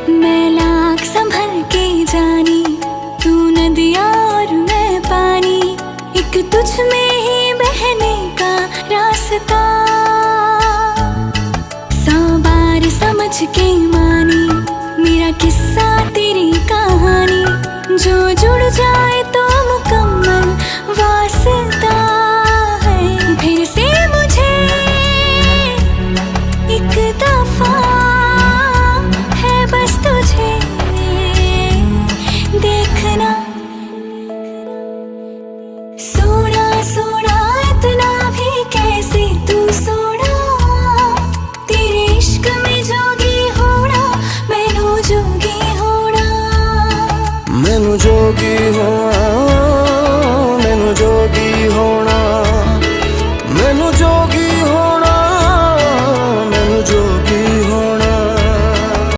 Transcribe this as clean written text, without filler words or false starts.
मैं लाख संभल के जानी, तू नदिया और मैं पानी, एक तुझ में ही बहने का रास्ता। 100 बार समझ के मानी, मेरा किस्सा तेरी कहानी, जो जुड़ जाए